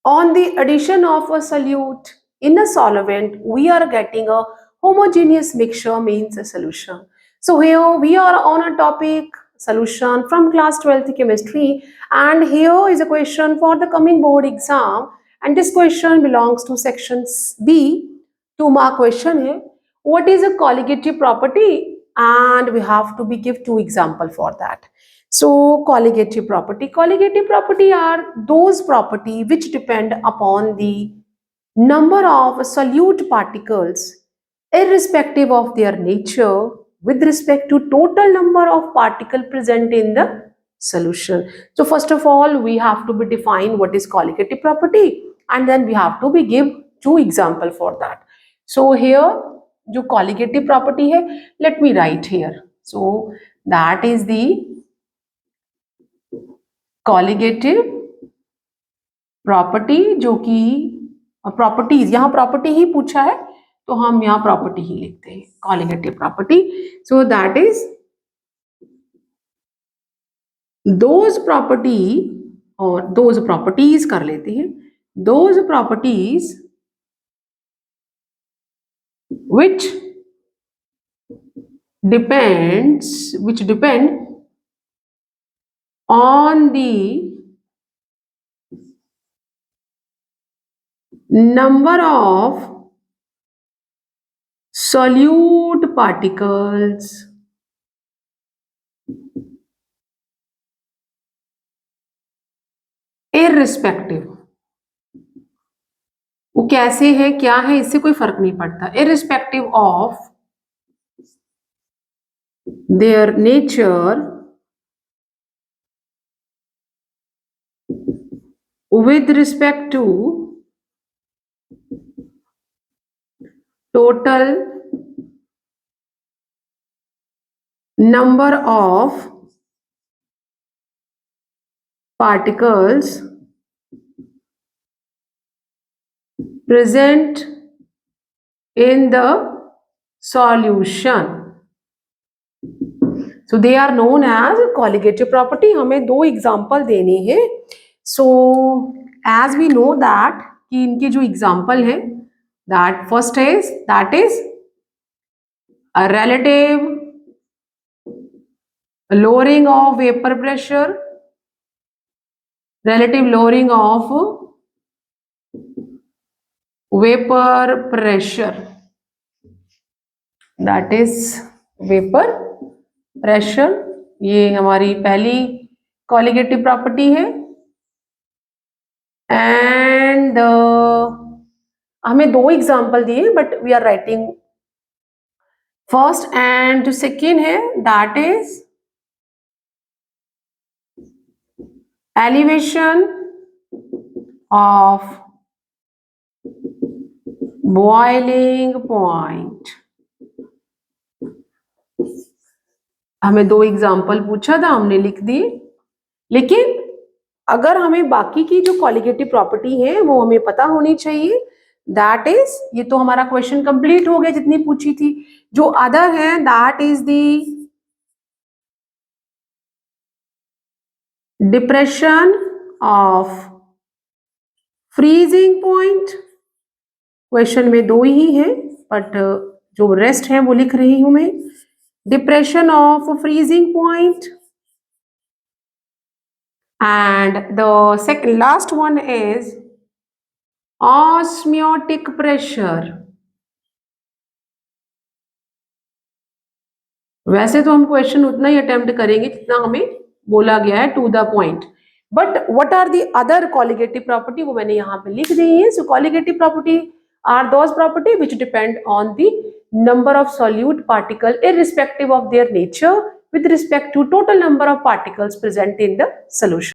On the addition of a solute in a solvent, we are getting a homogeneous mixture means a solution. So here we are on a topic solution from class 12th chemistry, and here is a question for the coming board exam, and this question belongs to section B. 2 mark question है. What is a colligative property? And we have to be give 2 example for that. So colligative property are those property which depend upon the number of solute particles irrespective of their nature with respect to total number of particle present in the solution. So first of all we have to be define what is colligative property, and then we have to be give 2 example for that. So here जो colligative property है, let me write here. So that is the colligative property, जो कि properties, यहाँ property ही पूछा है तो हम यहाँ प्रॉपर्टी ही लिखते हैं, colligative property. So that is those property, और दोज प्रॉपर्टीज कर लेते हैं, those properties which depend on the number of solute particles irrespective, वो कैसे है क्या है इससे कोई फर्क नहीं पड़ता, irrespective of their nature with respect to total number of particles present in the solution. So they are known as colligative property. हमें 2 एग्जाम्पल देने हैं. So as we know that कि इनके जो एग्जाम्पल है, that first is a relative lowering of vapor pressure, relative lowering of vapor pressure, that is vapor pressure. ये हमारी पहली कॉलिगेटिव प्रॉपर्टी है. एंड हमें 2 एग्जाम्पल दिए but we are writing first and जो सेकेंड है, that is elevation of boiling point. हमें 2 example पूछा था, हमने लिख दिए, लेकिन अगर हमें बाकी की जो कॉलिगेटिव प्रॉपर्टी है वो हमें पता होनी चाहिए. दैट इज, ये तो हमारा क्वेश्चन कंप्लीट हो गया जितनी पूछी थी. जो अदर है that is the depression of freezing point. Question में 2 ही है बट जो रेस्ट है वो लिख रही हूं मैं. Depression of freezing point. And the second last one is osmotic pressure. वैसे तो हम क्वेश्चन उतना ही अटेम्प्ट करेंगे जितना हमें बोला गया है, to the point. But what are the other colligative property, वो मैंने यहाँ पे लिख दी है. So colligative property are those property which depend on the number of solute particle irrespective of their nature with respect to total number of particles present in the solution.